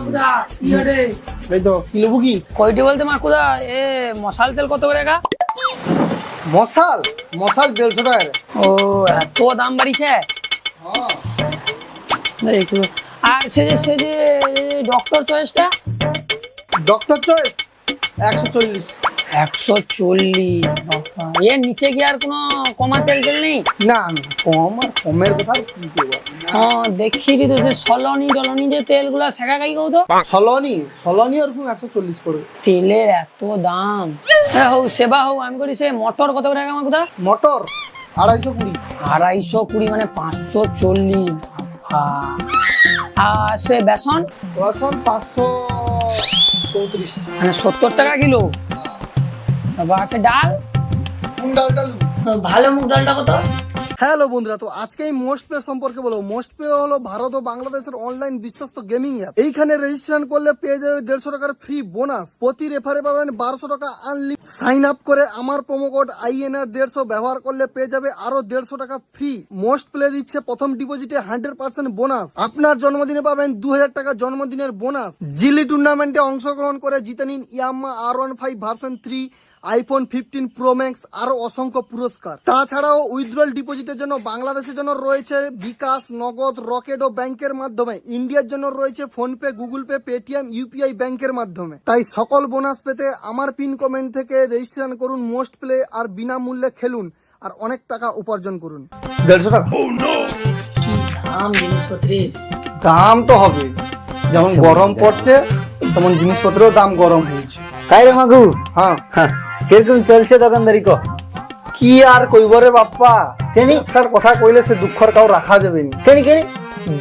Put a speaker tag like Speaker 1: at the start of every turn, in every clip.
Speaker 1: মাকুদা কি হরে
Speaker 2: এই তো কি নেবো কি
Speaker 1: কয়টি বলতে মাকুদা এ মশাল তেল কত করে গা?
Speaker 2: মশাল মশাল 150 টাকা
Speaker 1: ও এত দাম বাড়িছে। একটু আর সে যে ডক্টর চয়েসটা
Speaker 2: ডক্টর চয়েস 140
Speaker 1: 140 এর নিচে কি আর কোনো কমা তেল নেই?
Speaker 2: না না কম আর কমের কথা আর কি করবো
Speaker 1: হ্যাঁ দেখি তো সে সলনি যে তেলগুলা শেখা গাই কৌ তো
Speaker 2: সলনি ওরকম 140 পড়বে।
Speaker 1: তেলের এত দাম। হৌ সেবা হৌ আমি করি সে মোটর কত করে মাকুদা?
Speaker 2: মোটর 220
Speaker 1: 220 মানে 540। আর সে বেসন
Speaker 2: 534
Speaker 1: মানে 70 টাকা কিলো। আবার সে ডাল
Speaker 2: মুগ ডালটা
Speaker 1: ভালো মুগ ডালটা কত?
Speaker 2: হ্যালো বন্ধুরা, তো আজকে এই মোস্ট পে সম্পর্কে বলবো। মোস্ট পে হলো ভারত ও বাংলাদেশের অনলাইন বিশ্বস্ত গেমিং অ্যাপ। এইখানে রেজিস্ট্রেশন করলে পেয়ে যাবে 150 টাকার ফ্রি বোনাস। প্রতি রেফারে পাবেন 1200 টাকা আনলিমিটেড। সাইন আপ করে আমার প্রোমো কোড INR 150 ব্যবহার করলে পেয়ে যাবে আরো 150 টাকা ফ্রি। মোস্ট প্লে দিচ্ছে প্রথম ডিপোজিটে 100% বোনাস। আপনার জন্মদিনে পাবেন 2000 টাকা জন্মদিনের বোনাস। জিলি টুর্নামেন্টে অংশগ্রহণ করে জিতে নিন ইয়াম্মা R15 version 3, iPhone 15 pro max, আরো অসংখ্য পুরস্কার। তাছাড়াও উইথড্রল ডিপোজিটের জন্য বাংলাদেশের জন্য রয়েছে বিকাশ, নগদ, রকেট ও ব্যাংকের মাধ্যমে। ইন্ডিয়ার জন্য রয়েছে PhonePe, Google pay, Paytm, UPI ব্যাংকের মাধ্যমে। তাই সকল বোনাস পেতে আমার পিন কমেন্ট থেকে রেজিস্ট্রেশন করুন মোস্ট প্লে আর বিনামূল্যে খেলুন আর অনেক টাকা উপার্জন করুন। 150 টাকা
Speaker 1: কি দাম জিনিসপত্রের।
Speaker 2: দাম তো হবে, যেমন গরম পড়ছে তেমন জিনিসপত্রের দাম গরম হয়েছে।
Speaker 3: কাই রে মাগু?
Speaker 2: হ্যাঁ
Speaker 3: কিরকম চলছে দোকানদারি কো?
Speaker 2: কি আর কইব রে বাপ্পা,
Speaker 3: কেনি
Speaker 2: স্যার কথা কইলে সে দুঃখর কাউ রাখা যাবে না।
Speaker 3: কেনি কেনি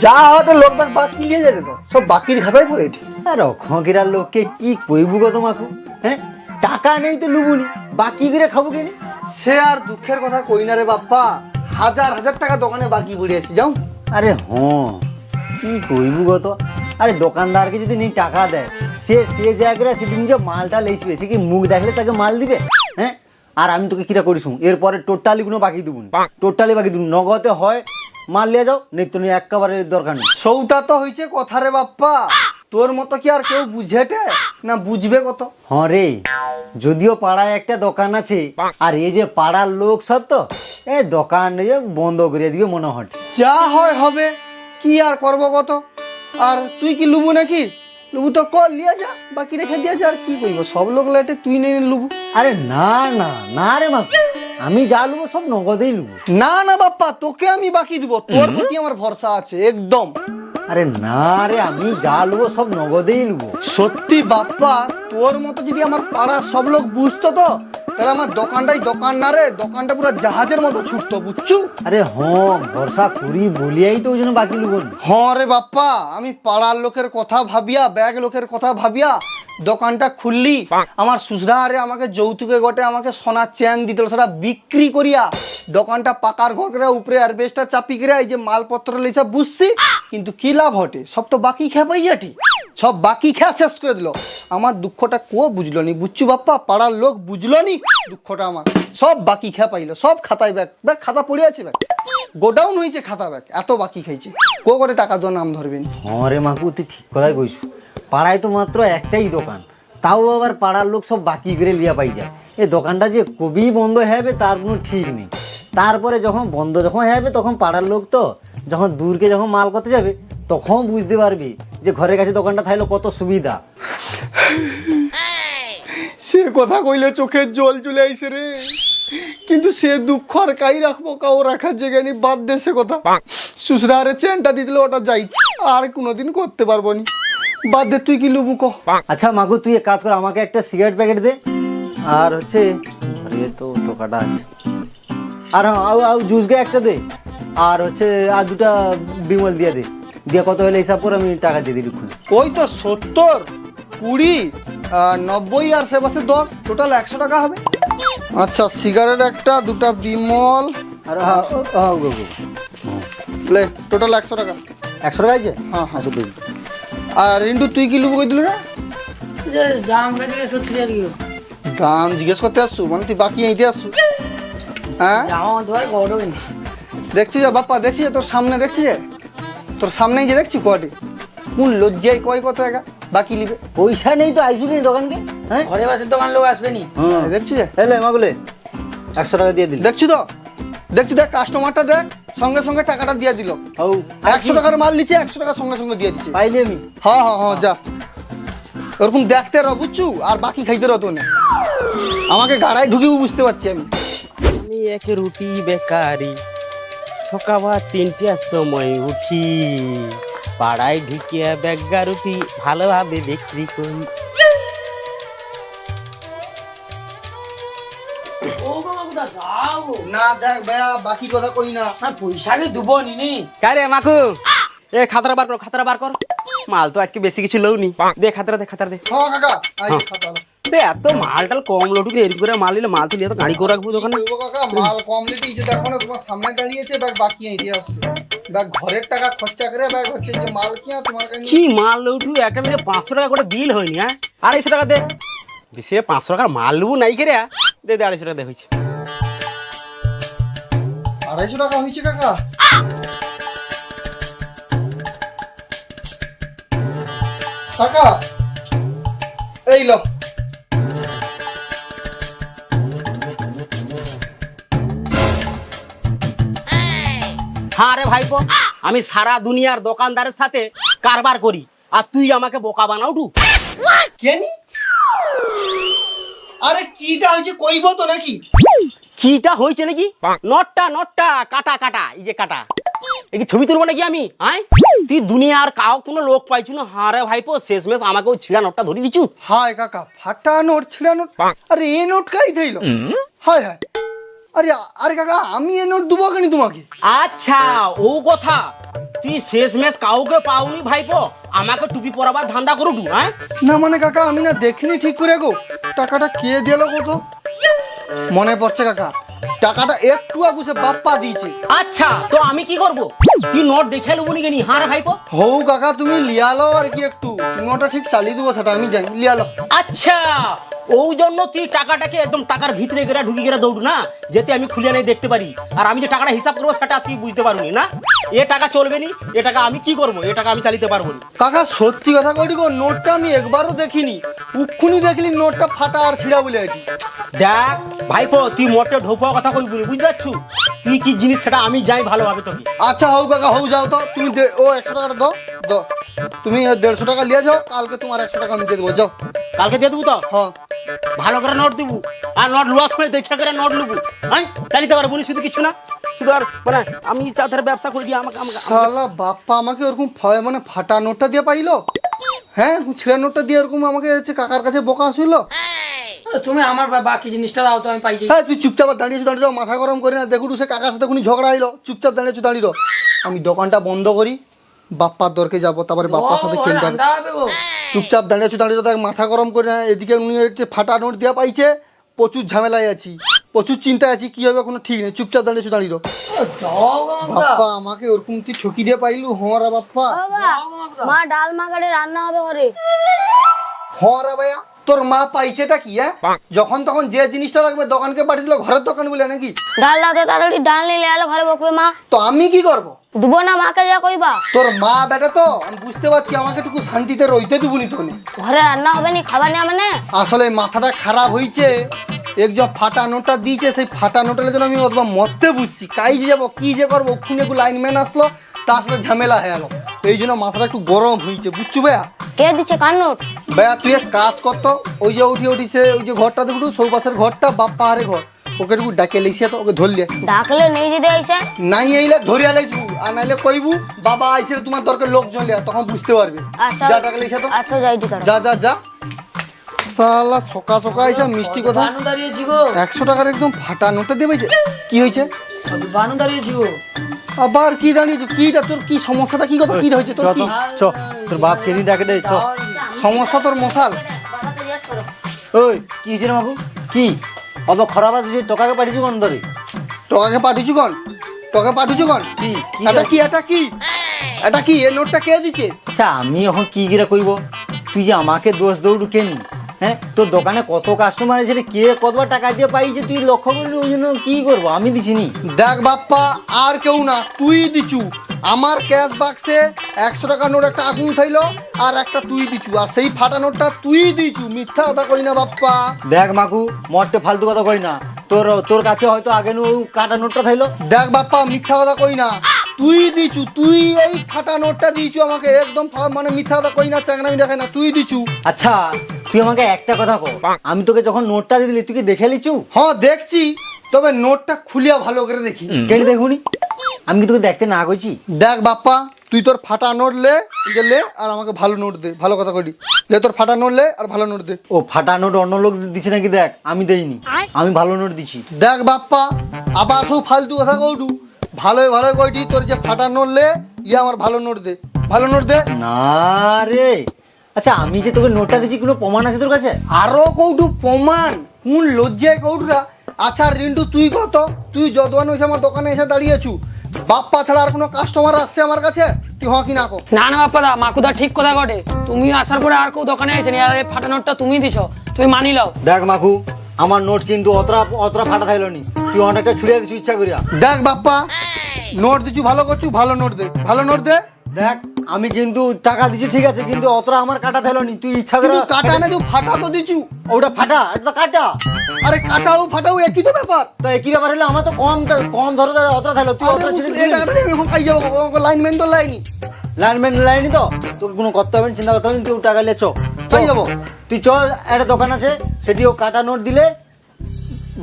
Speaker 2: যা হতে লোক বাকি নিয়ে যাবে তো সব বাকির খাতায় পড়ে।
Speaker 3: আর খগিরার লোককে কি কইবু গো তোমাকে? হ্যাঁ, টাকা নেই তো লুবুনি, বাকি করে খাবো কেনি?
Speaker 2: সে আর দুঃখের কথা কই না রে বাপ্পা, হাজার হাজার টাকা দোকানে বাকি পড়ে আছি যাও।
Speaker 3: আরে হ্যাঁ, কি কইবু গো তো? আরে দোকানদারকে যদি নেই টাকা দেয়, সে জায়গায় সেদিন যে মালটা লেসবে, সে কি মুখ দেখলে তাকে মাল দিবে? হ্যাঁ, আর আমি তোকে কিরা করিস এরপরে টোটালি কোনো বাকি দিব না, টোটালি বাকি দিব। নগদে হয় মাল নিয়ে যাও, নেই তো একেবারে দরকার নেই।
Speaker 2: সৌটা তো হয়েছে কথা রে বাপ্পা, তোর মতো কি আর কেউ বুঝেটে না বুঝবে কত?
Speaker 3: হ্যাঁ রে, যদিও পাড়ায় একটা দোকান আছে, আর এই যে পাড়ার লোক সব তো এই দোকান বন্ধ করে দিবে মনে হয়।
Speaker 2: যা হয় হবে, কি আর করবো কত। আর তুই কি লুবু নাকি? লুবু তো কল লিয়া যা, বাকি রেখে দিয়ে যা, আর কি কইব সব লোক লাইটে তুই নেই লুবু।
Speaker 3: আরে না না না রে মা, আমি যা লুবো সব নগদেই লুবো।
Speaker 2: না না বাপ্পা, তোকে আমি বাকি দিব, তোর প্রতি আমার ভরসা আছে একদম।
Speaker 3: আরে না রে, আমি যা লুবো সব নগদেই লুবো।
Speaker 2: সত্যি বাপ্পা, তোর মতো যদি আমার পাড়ার সব লোক বুঝতো তো, তাহলে আমার দোকানটাই দোকান না রে, দোকানটা পুরো জাহাজের মতো ছুটতো, বুঝছো?
Speaker 3: আরে হ্যাঁ, ভরসা করি বলিয়াই তো ওই জন্য বাকি লুবো।
Speaker 2: হ্যাঁ রে বাপ্পা, আমি পাড়ার লোকের কথা ভাবিয়া, ব্যাগ লোকের কথা ভাবিয়া দোকানটা খুললি। আমার শ্বশুরা আরে আমাকে যৌতুকে গটে আমাকে সোনার চেন দিত, সেটা বিক্রি করিয়া দোকানটা পাকার ঘর করে উপরে আর বেশটা চাপি করে এই যে মালপত্র লইসা বুঝছি। কিন্তু কি লাভ হটে, সব তো বাকি খেয়ে পাই যাটি, সব বাকি খেয়া শেষ করে দিল। আমার দুঃখটা কো বুঝলো নি, বুঝছু বাপ্পা? পাড়ার লোক বুঝলো নি দুঃখটা আমার। সব বাকি খেয়া পাইলো, সব খাতায় ব্যাগ ব্যাগ খাতা পড়ে আছে, ব্যাগ গোডাউন হয়েছে, খাতা ব্যাগ এত বাকি খাইছে। কো করে টাকা দেওয়ার নাম ধরবেন?
Speaker 3: হ্যাঁ রে মাকু, তুই ঠিক কথাই কইছু। পাড়ায় তো মাত্র একটাই দোকান, তাও আবার পাড়ার লোক সব বাকি করে লিয়া পাই যায়। এই দোকানটা যে কবি বন্ধ হবে তার কোনো ঠিক নেই। তারপরে যখন বন্ধ যখন হবে, তখন পাড়ার লোক তো যখন দূরকে যখন মাল করতে যাবে, তখন বুঝতে পারবি যে ঘরের কাছে দোকানটা থাকলে কত সুবিধা।
Speaker 2: সে কথা কইলে চোখের জল চলে আইছে রে, কিন্তু সে দুঃখ আর কাই রাখবো, কাউ রাখার জায়গা নেই। বাদ দে সে কথা, শ্বশুরা আরে চেনটা দিয়ে দিলে ওটা যাইছে, আর কোনোদিন করতে পারবো নি। বাদ দে, তুই কি লুবু কহ?
Speaker 3: আচ্ছা মাগু, তুই এক কাজ কর, আমাকে একটা সিগারেট প্যাকেট দে, আর হচ্ছে আরে তো টোকাটা আছে, আর আউ জুসকে একটা দে, আর হচ্ছে আর দুটা বিমল দিয়ে দে। দিয়ে কত হলে হিসাব করে আমি টাকা দিয়ে দিই।
Speaker 2: ওই তো 70, 20, 90 আর সে পাশে 10, টোটাল 100 টাকা হবে। আচ্ছা, সিগারেট একটা, দুটা বিমল,
Speaker 3: আর
Speaker 2: লে টোটাল 100 টাকা।
Speaker 3: 100 টাকা আছে?
Speaker 2: হ্যাঁ হ্যাঁ।
Speaker 3: আসো দিন।
Speaker 2: আর রিন্টু, তুই কি লুবু কই দিল না?
Speaker 1: যে দাম গাছে সত্যি আর কি
Speaker 2: দাম জিজ্ঞেস করতে আসছু, মানে তুই বাকি আইতে আসছু? হ্যাঁ,
Speaker 1: জামা ধোয়াই বড় কিনে
Speaker 2: দেখছি যে বাপ্পা, দেখছি যে তোর সামনে, দেখছি যে তোর সামনেই যে দেখছি কটি, কোন লজ্জায় কয় কত একা। বাকি নিবে।
Speaker 3: পয়সা নেই তো আইসু কিনি দোকানকে, হ্যাঁ
Speaker 1: ঘরে বসে দোকান লোক আসবে নি?
Speaker 2: দেখছি
Speaker 3: এলে মাগুলে 100 টাকা দিয়ে দিল।
Speaker 2: দেখছো তো, দেখছো দেখ কাস্টমারটা দেখ, সঙ্গে সঙ্গে টাকাটা দিয়ে দিল।
Speaker 3: হও
Speaker 2: 100 টাকার মাল নিচ্ছে, 100 টাকা সঙ্গে সঙ্গে দিয়ে দিচ্ছে।
Speaker 3: পাইলি আমি।
Speaker 2: হ্যাঁ হ্যাঁ হ্যাঁ, যা ওরকম দেখতে রহ বুঝছু, আর বাকি খাইতে রহ তো না, আমাকে গাড়ায় ঢুকিব বুঝতে পারছি আমি।
Speaker 4: আমি এক রুটি বেকারি, সকাল 3টার সময় উঠি, পাড়ায় ঢুকিয়া বেগা রুটি ভালোভাবে বিক্রি করি।
Speaker 1: ও বাবা কোথা যাও?
Speaker 2: না দেখ ভাইয়া, বাকি কথা কই না।
Speaker 1: না পয়সা কি দুবো নি?
Speaker 4: কারে মাকু, এ খাতারা বার কর, খাতারা বার কর। মাল তো আজকে বেশি কিছু লউনি, দে খাতারা দে, খাতারা দে।
Speaker 2: হ্যাঁ কাকা, আই খাতা লো।
Speaker 4: দে এত মালটাল কম লোটুকে এরকম করে মাল নিলে মাল তো লিয়ে তো গাড়ি করে রাখবো দোকানে।
Speaker 2: ও কাকা, মাল কম লিতে ইচ্ছে দেখো না, তোমার সামনে দাঁড়িয়েছে, ব্যাগ বাকি আইতে আসছে। ব্যাগ ঘরের টাকা খরচা করে ব্যাগ হচ্ছে যে মাল কি আর তোমার কাছে
Speaker 4: কি মাল লউটু, একটা মিলে 500 টাকা করে বিল হয়নি, হ্যাঁ 250 টাকা দে। বেশি 500 টাকার মাল লবু নাই করে, দে দে 250 টাকা দে হয়েছে।
Speaker 2: 250 টাকা হয়েছে কাকা। কাকা এই লো।
Speaker 4: হ্যাঁ রে ভাইপো, আমি সারা দুনিয়ার দোকানদারের সাথে কারবার করি, আর তুই আমাকে বোকা বানাউটু।
Speaker 2: কেনি? আরে কিটা হয়েছে কইব তো নাকি?
Speaker 4: কিটা হয়েছে নাকি? নটটা কাটা কাটা, এই যে কাটা, এই কি ছবি তুলবো নাকি আমি? আয় তুই দুনিয়ার কাউ কোনো লোক পাইছু না? হ্যাঁ রে ভাইপো, শেষমেশ আমাকে ওই ছিড়া নোটটা ধরে দিছু।
Speaker 2: হায় কাকা, ফাটা নোট ছিড়া নোট, আরে এই নোট কাই দিল? হায় হায়, আরে আরে কাকা, আমি এই নোট দেবো কেন তোমাকে?
Speaker 4: আচ্ছা ও কথা, তুই শেষমেশ কাউকে পাওনি ভাইপো, আমাকে টুপি পরাবার ধান্দা করুটু? হ্যাঁ
Speaker 2: না মানে কাকা, আমি না দেখিনি ঠিক করে গো। টাকাটা কে দিল কত? মনে পড়ছে কাকা, টাকাটা একটু আগে সে বাপ্পা দিয়েছে।
Speaker 4: আচ্ছা তো আমি কি করব? তুই নোট দেখে নেবো নি কেনি? হ্যাঁ রে ভাইপো।
Speaker 2: হৌ কাকা, তুমি লিয়ালো আর কি, একটু তুমি ওটা ঠিক চালিয়ে দেবো, সেটা আমি জানি, লিয়ালো।
Speaker 4: আচ্ছা ওই জন্য তুই টাকাটাকে একদম টাকার ভিতরে গেরা ঢুকি গেরা দৌড় না, যেতে আমি খুলে নেই দেখতে পারি, আর আমি যে টাকাটা হিসাব করবো সেটা তুই বুঝতে পারবি না। এ টাকা চলবে নি, এ টাকা আমি কি করবো? এ টাকা আমি চালিতে পারবো না।
Speaker 2: কাকা সত্যি কথা কই গো, নোটটা আমি একবারও দেখিনি, উক্ষুনি দেখলি নোটটা ফাটা আর ছিঁড়া বলে এটি।
Speaker 4: দেখ ভাইপো, তুই মোটে ঢোপা কথা কই বলি, বুঝতে পারছু? তুই কি জিনিস সেটা আমি যাই ভালোভাবে তোকে।
Speaker 2: আচ্ছা হৌ কাকা, হৌ যাও তো তুমি, ও 100 টাকাটা দাও দাও, তুমি 150 টাকা লিয়ে যাও, কালকে তোমার 100 টাকা আমি দিয়ে দেবো, যাও।
Speaker 4: কালকে দিয়ে দেবো তো?
Speaker 2: হ্যাঁ
Speaker 4: ভালো করে নোট দিব, আর নোট লস করে দেখে করে নোট নেবো, হ্যাঁ চালিতে পারবো না, শুধু কিছু না, শুধু আর মানে আমি চাঁদের ব্যবসা করে দিয়ে আমাকে আমাকে
Speaker 2: শালা বাপ্পা আমাকে ওরকম মানে ফাটা নোটটা দিয়ে পাইলো, হ্যাঁ ছিঁড়া নোটটা দিয়ে ওরকম আমাকে হচ্ছে কাকার কাছে বোকা আসিল।
Speaker 1: তুমি আমার বাকি জিনিসটা দাও তো, আমি পাইছি।
Speaker 2: হ্যাঁ তুই চুপচাপ দাঁড়িয়েছো, দাঁড়িয়ে মাথা গরম করে না, দেখুন সে কাকার সাথে কোনো ঝগড়া আইলো, চুপচাপ দাঁড়িয়েছো দাঁড়িয়ে, আমি দোকানটা বন্ধ করি, বাপ্পার দরকে যাবো, তারপরে বাপ্পার সাথে খেলতে হবে। চুপচাপ দাঁড়িয়েছো দাঁড়িয়ে, দেখ মাথা গরম করে না, এদিকে উনি হচ্ছে ফাটা নোট দেওয়া পাইছে, প্রচুর ঝামেলায় আছি, প্রচুর চিন্তায় আছি, কি হবে কোনো ঠিক নেই, চুপচাপ দাঁড়িয়েছো দাঁড়িয়ে। বাপ্পা আমাকে ওরকম তুই ঠকি দিয়ে পাইলু, হমারা বাপ্পা।
Speaker 5: মা ডাল মাগাড়ে রান্না হবে ঘরে।
Speaker 2: হমারা ভাইয়া, তোর মা পাইছেটা কি? হ্যাঁ যখন তখন যে জিনিসটা লাগবে দোকানকে পাঠিয়ে দিল, ঘরের দোকান বলে নাকি?
Speaker 5: ডাল দাও তো তাড়াতাড়ি, ডাল নিলে এলো ঘরে বকবে মা।
Speaker 2: তো আমি কি করব?
Speaker 5: দুবো না মাকে যা কইবা।
Speaker 2: তোর মা বেটা তো, আমি বুঝতে পারছি, আমাকে একটু শান্তিতে রইতে দিবনি তো।
Speaker 5: ঘরে রান্না হবে নি, খাবার নেই মানে।
Speaker 2: আসলে মাথাটা খারাপ হয়েছে, একজন ফাটা নোটটা দিয়েছে, সেই ফাটা নোটের জন্য আমি অথবা মরতে বুঝছি, কাজে যাবো কি যে করবো, ওখানে একটু লাইনম্যান আসলো, তার সাথে ঝামেলা হয়ে গেল, এই জন্য মাথাটা একটু গরম হয়েছে, বুঝছো ভাইয়া?
Speaker 5: কে দিচ্ছে কার নোট?
Speaker 2: ভাইয়া তুই এক কাজ করতো, ওই যে উঠিছে ওই যে ঘরটা দেখু, সৌপাশের ঘরটা, বাপ্পা আরে ঘর, ওকে একটু ডাকে লেগিয়ে তো, ওকে ধরলে
Speaker 5: ডাকলে নেই যদি আইসে,
Speaker 2: নাই আইলে ধরিয়া লাইছবু, আর নাইলে কইবু বাবা আইছে তোমার দরকার লোকজন লিয়া, তখন বুঝতে পারবে।
Speaker 5: আচ্ছা
Speaker 2: যা টাকা লেগিয়ে তো,
Speaker 5: আচ্ছা যাই দিতে।
Speaker 2: যা যা যা। তাহলে সকাল সকাল আইসা মিষ্টি কথা,
Speaker 1: বানু দাঁড়িয়েছি গো।
Speaker 2: 100 টাকার একদম ফাটা নোটে দেবে যে, কি হয়েছে?
Speaker 1: বানু দাঁড়িয়েছি গো।
Speaker 2: আবার কি দাঁড়িয়েছো? কিটা তোর, কি সমস্যাটা, কি কথা, কি হয়েছে তোর? কি
Speaker 3: চ তোর বাপ কেনি ডাকে দে, চ।
Speaker 2: সমস্যা তোর মশাল?
Speaker 3: ওই কি হয়েছে রে মাকু? কি অত খারাপ আছে যে টাকাকে পাঠিয়েছি কোন ধরে?
Speaker 2: টাকাকে পাঠিয়েছু কন? টাকা পাঠিয়েছু কন?
Speaker 3: কি
Speaker 2: এটা কি, এটা কি, এটা কি, এই নোটটা কে দিচ্ছে?
Speaker 3: আচ্ছা আমি এখন কি গিরা কইব? তুই যে আমাকে দোষ দৌড়ু কেনি, হ্যাঁ তোর দোকানে কত কাস্টমার আছে রে, কে কতবার টাকা দিয়ে পাইছে তুই লক্ষ্য করলি, ওই জন্য কি করবো আমি দিছিনি।
Speaker 2: দেখ বাপ্পা, আর কেউ না, তুই দিছু। আমার ক্যাশ বাক্সে 100 টাকা নোট একটা আগুন থাইলো, আর একটা তুই দিছু, আর সেই ফাটা নোটটা তুই দিছু। মিথ্যা কথা কই না বাপ্পা।
Speaker 3: দেখ মাকু, মরতে ফালতু কথা কই না, তোর কাছে হয়তো আগে নু কাটা নোটটা থাইলো।
Speaker 2: দেখ বাপ্পা, মিথ্যা কথা কই না, তুই দিছু, তুই এই ফাটা নোটটা দিছু আমাকে, একদম মানে মিথ্যা কথা কই না, চাংড়ামি দেখাই না, তুই দিছু।
Speaker 3: আচ্ছা তুই আমাকে একটা কথা কর, আমি তোকে যখন নোটটা দিয়ে দিলি তুই কি দেখে লিচু?
Speaker 2: হ্যাঁ দেখছি, তবে নোটটা খুলিয়া ভালো করে দেখি।
Speaker 3: কেটে দেখুনি, আমি কি তোকে দেখতে না কইছি?
Speaker 2: দেখ বাপ্পা, তুই তোর ফাটা নোট লে, যে লে, আর আমাকে ভালো নোট দে, ভালো কথা কইলি, লে তোর ফাটা নোট লে আর ভালো নোট দে।
Speaker 3: ও ফাটা নোট অন্য লোক দিছে নাকি? দেখ আমি দেইনি, আমি ভালো নোট দিছি।
Speaker 2: দেখ বাপ্পা, আবার সব ফালতু কথা কইটু, ভালোই ভালো কইটি, তোর যে ফাটা নোট লে, ইয়ে আমার ভালো নোট দে, ভালো নোট দে।
Speaker 3: না রে, আচ্ছা আমি যে তোকে নোটটা দিছি কোনো প্রমাণ আছে তোর কাছে?
Speaker 2: আরো কৌটু প্রমাণ, কোন লজ্জায় কৌটুরা। আচ্ছা রিন্টু, তুই কত, তুই যদওয়ান হয়েছে আমার দোকানে এসে দাঁড়িয়েছু, বাপ্পা ছাড়া আর কোনো কাস্টমার আসছে আমার কাছে? তুই হ্যাঁ কি না কো?
Speaker 1: না না বাপ্পা দা, মাকুদা ঠিক কথা ঘটে, তুমি আসার পরে আর কেউ দোকানে আসেনি, আর এই ফাটা নোটটা তুমি দিছো, তুমি মানি লাও।
Speaker 3: দেখ মাকু, আমার নোট কিন্তু অতটা ফাটা থাইলো নি, তুই অনেকটা ছিঁড়ে দিছু ইচ্ছা করিয়া।
Speaker 2: দেখ বাপ্পা, নোট দিছু ভালো করছু, ভালো নোট দে, ভালো নোট দে।
Speaker 3: দেখ আমি কিন্তু টাকা দিছি ঠিক আছে, কিন্তু অতটা আমার কাটা থাইলো নি, তুই ইচ্ছা করে
Speaker 2: কিন্তু কাটা না, তুই ফাটা তো দিছু।
Speaker 3: ওটা ফাটা, এটা তো কাটা।
Speaker 2: আরে কাটাও ফাটাও একই তো ব্যাপার।
Speaker 3: তো একই ব্যাপার হলে আমার তো কম ধরো অতটা থাইলো, তুই অতটা ছিঁড়ে
Speaker 2: এই টাকাটা আমি এখন খাই যাবো, লাইনম্যান তো লাইনি।
Speaker 3: লাইনম্যান লাইনি তো, তোকে কোনো করতে হবে না, চিন্তা করতে হবে না, তুই টাকা নিয়ে
Speaker 2: তাই যাবো।
Speaker 3: তুই চ, একটা দোকান আছে সেটিও কাটা নোট দিলে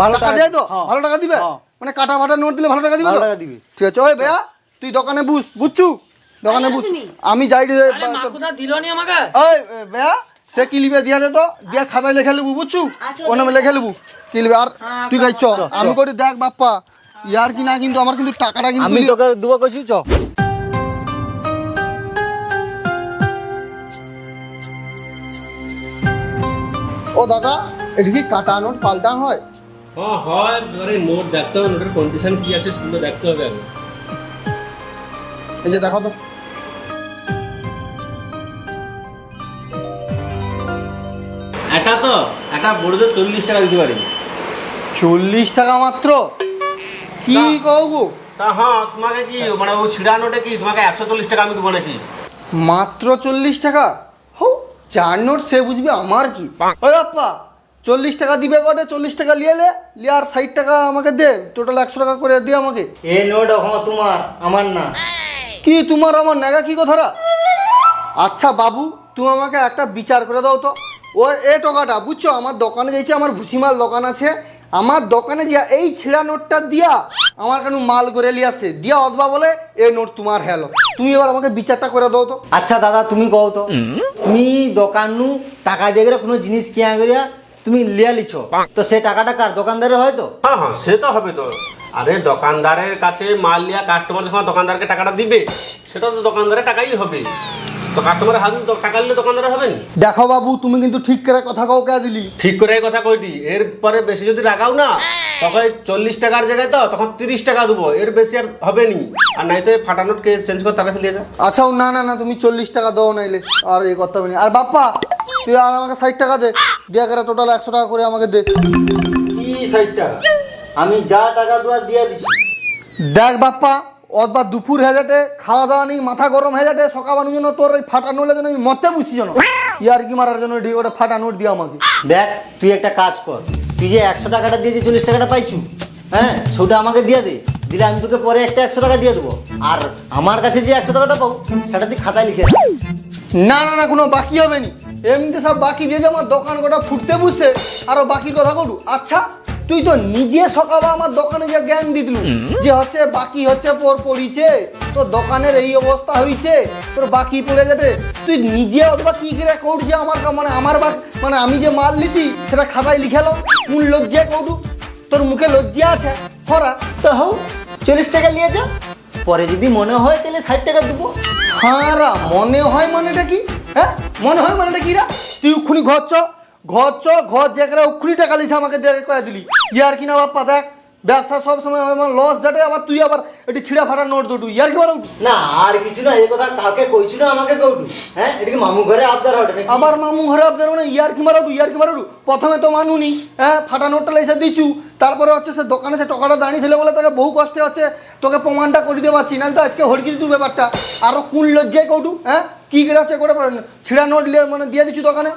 Speaker 3: ভালো
Speaker 2: টাকা দেয় তো,
Speaker 3: হ্যাঁ।
Speaker 2: ভালো টাকা দিবে,
Speaker 3: হ্যাঁ।
Speaker 2: মানে কাটা ফাটা নোট দিলে ভালো টাকা দিবে
Speaker 3: ভালো
Speaker 2: তো?
Speaker 3: টাকা দিবে।
Speaker 2: ঠিক আছে, ওই ভাইয়া তুই দোকানে বুঝছু, দোকানে বুঝ, আমি যাই রে।
Speaker 1: আরে মাকুদা দিলনি আমাকে।
Speaker 2: ওই ভাইয়া, সে কি লিবে দিয়া দে তো, দিয়া খাতায় লেখা লিবু, বুঝছু, ওর নামে লেখা লিবু কি লিবে। আর তুই যাই চ, আমি করি। দেখ বাপ্পা, ইয়ার কি না, কিন্তু আমার কিন্তু টাকাটা কিন্তু
Speaker 3: আমি তোকে দুবো কইছি, চ।
Speaker 2: ও দাদা, এটা কি কাটা নোট পাল্টা হয়?
Speaker 4: হ্যাঁ হয়, এবারে নোট দেখতে হবে, নোটের কন্ডিশন কি আছে সেগুলো দেখতে হবে আগে।
Speaker 2: এই যে দেখো তো,
Speaker 4: একটা বড় তো 40 টাকা দিতে পারি।
Speaker 2: 40 টাকা মাত্র? কি কহবো,
Speaker 4: তা হ্যাঁ, তোমাকে কি মানে ও ছিড়া নোটে কি তোমাকে 140 টাকা আমি দেবো নাকি?
Speaker 2: মাত্র 40 টাকা? হো, চার নোট সে বুঝবে আমার কি। ওই বাপ্পা, 40 টাকা দিবে বটে, 40 টাকা লিয়ে আর 60 টাকা আমাকে দে, টোটাল 100 টাকা করে দে আমাকে।
Speaker 3: এই নোট এখন তোমার, আমার না।
Speaker 2: কি তোমার আমার নাগা, কি কথাটা? আচ্ছা বাবু, তুমি আমাকে একটা বিচার করে দাও তো, ওর এই টাকাটা বুঝছো, আমার দোকানে যাইছে, আমার ভুসিমাল দোকান আছে, আমার দোকানে যা এই ছিঁড়া নোটটা দিয়া আমার কেন মাল করে লিয়াছে দিয়া, অথবা বলে এই নোট তোমার হেলো। তুমি এবার আমাকে বিচারটা করে দাও তো।
Speaker 3: আচ্ছা দাদা তুমি কও তো, তুমি দোকান নু টাকা দিয়ে গেলে কোনো জিনিস কিনা করিয়া তুমি লিয়া লিছো, তো সেই টাকাটা কার, দোকানদারের হয় তো?
Speaker 4: হ্যাঁ হ্যাঁ, সে তো হবে তো। আরে দোকানদারের কাছে মাল লিয়া কাস্টমার যখন দোকানদারকে টাকাটা দিবে, সেটা তো দোকানদারের টাকাই হবে। তো কাস্টমারের হাত টাকা নিলে দোকানদার হবে না।
Speaker 2: দেখো বাবু, তুমি কিন্তু ঠিক করে কথা কাউ কে দিলি।
Speaker 4: ঠিক করে এই কথা কইটি, এরপরে বেশি যদি রাখাও না, তখন 40 টাকার জায়গায় তো তখন 30 টাকা দেবো, এর বেশি আর হবে নি। আর নাই তো এই ফাটা নোট কে চেঞ্জ করে তারা নিয়ে যা।
Speaker 2: আচ্ছা না না না, তুমি 40 টাকা দাও নাইলে আর এই করতে হবে না। আর বাপ্পা, তুই আর আমাকে 60 টাকা দে, দিয়া করে টোটাল 100 টাকা করে আমাকে দে।
Speaker 3: কি 60 টাকা? আমি যা টাকা দুয়া দিয়ে দিছি।
Speaker 2: দেখ বাপ্পা, অথবা দুপুর হয়ে যাতে, খাওয়া দাওয়া নেই, মাথা গরম হয়ে যাতে, সকালের জন্য তোর ওই ফাটা নোটের জন্য আমি মরতে বসছি জানো, ইয়ার কি মারার জন্য ঠিক ওটা ফাটা নোট দিয়ে আমাকে।
Speaker 3: দেখ তুই একটা কাজ কর, তুই যে 100 টাকাটা দিয়ে 40 টাকাটা পাইছু, হ্যাঁ সেটা আমাকে দিয়ে দে, দিলে আমি তোকে পরে একটা 100 টাকা দিয়ে দেবো, আর আমার কাছে যে 100 টাকাটা পাবো সেটা তুই খাতায় লিখে রাখ।
Speaker 2: না না না, কোনো বাকি হবে না, এমনিতে সব বাকি দিয়ে যে আমার দোকান গোটা ফুটতে বসে, আরো বাকির কথা বলু। আচ্ছা তুই তো নিজে সকালে আমার দোকানে যে জ্ঞান দিতলু যে হচ্ছে বাকি হচ্ছে পড়িছে, তোর দোকানের এই অবস্থা হয়েছে, তোর বাকি পড়ে যাবে, তুই নিজে অথবা কি করে কৌট যে আমার মানে আমার মানে আমি যে মাল লিছি সেটা খাতায় লিখালো, কোন লজ্জায় কৌটু, তোর মুখে লজ্জা আছে খরা?
Speaker 3: তো হও 40 টাকা নিয়ে যা, পরে যদি মনে হয় তাহলে 60 টাকা দেবো।
Speaker 2: হারা, মনে হয় মানেটা কি? হ্যাঁ মনে হয় মানেটা কি রা? তুই উক্ষুনি ঘর চ, ঘর যে করে উক্ষুনি টাকা লিছে আমাকে দেখে কয়ে দিলি, ইয়ার কিনা বাপ্পা। দেখ ব্যবসা সব সময় আমার লস যাটে, আবার তুই আবার এটি ছিঁড়া ফাটা নোট দুটু ইয়ার কি বলো?
Speaker 3: না আর কিছু না, এই কথা কালকে কইছিল আমাকে কৌটু। হ্যাঁ, এদিকে মামু ঘরে আবদার হটে নাকি?
Speaker 2: আবার মামু ঘরে আপনার মানে ইয়ার কি মারাটু। প্রথমে তো মানুনি, হ্যাঁ, ফাটা নোটটা লেসে দিছু, তারপরে হচ্ছে সে দোকানে সে টাকাটা দাঁড়িয়ে ছিল বলে তাকে বহু কষ্টে হচ্ছে তোকে প্রমাণটা করে দিতে পারছি, নাহলে তো আজকে হড়কি দিতু ব্যাপারটা। আরো কোন লজ্জায় কৌটু, হ্যাঁ, কি করে হচ্ছে করে পারেন ছিঁড়া নোট মানে দিয়ে দিছু দোকানে,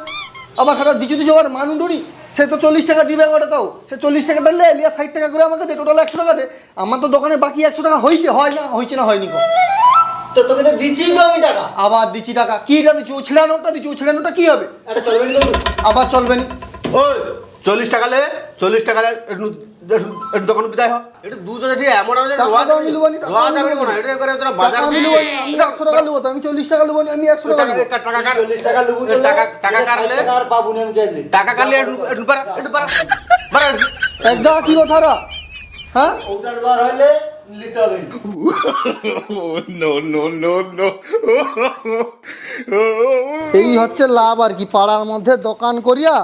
Speaker 2: আবার সেটা দিছু আবার মানু ডুনি। সে তো 40 টাকা দিবে ওটা, তাও সে 40 টাকাটা লিয়া 60 টাকা করে আমাকে দে, টোটাল 100 টাকা দে। আমার তো দোকানে বাকি 100 টাকা হয়েছে, হয়েছে না হয়নি গো।
Speaker 3: তো তোকে তো দিচ্ছি তো আমি টাকা।
Speaker 2: আবার দিচ্ছি টাকা, কিটা দিচ্ছি? ও ছিঁড়া নোটটা দিচ্ছি, ও ছিঁড়া নোটটা কি হবে?
Speaker 3: এটা চলবে না কৌটু?
Speaker 2: আবার চলবে না।
Speaker 6: ওই 40 টাকা লে, 40 টাকা লে একটু দোকান বিদায় হ। এটা দুজনে ঠিক এমন আছে
Speaker 2: টাকা তো আমি লুবো নি, টাকা আমি লুবো নি।
Speaker 6: এটা করে তোরা বাজার
Speaker 2: টাকা আমি লুবো নি, আমি 100 টাকা লুবো তো, আমি 40 টাকা লুবো নি, আমি 100 টাকা লুবো।
Speaker 6: টাকা কার
Speaker 3: 40 টাকা লুবু তো
Speaker 6: টাকা কাটলে
Speaker 3: আর পাবো না আমি কেলে।
Speaker 6: টাকা কাটলে একটু পারা
Speaker 2: একদা কি কথা রা, হ্যাঁ?
Speaker 3: ওটা লোয়ার হইলে নিতে হবে।
Speaker 2: এই হচ্ছে লাভ আর কি, পাড়ার মধ্যে দোকান করিয়া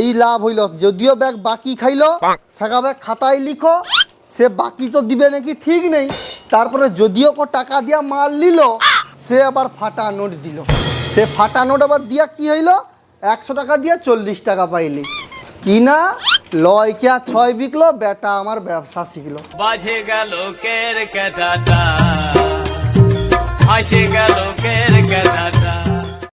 Speaker 2: এই লাভ হইল। যদিও ব্যাগ বাকি খাইলো, সাকা ব্যাগ খাতায় লিখো, সে বাকি তো দিবে নাকি ঠিক নেই। তারপরে যদিও টাকা দিয়া মাল নিল, সে আবার ফাটা নোট দিল। সে ফাটা নোট আবার দিয়া কি হইলো, 100 টাকা দিয়া 40 টাকা পাইলি কি না, লয় কে 6 বিকলো, বেটা আমার ব্যবসা শিখলো।
Speaker 7: বাজে গেল কের কেটাটা, আসে গেল কের কেটাটা।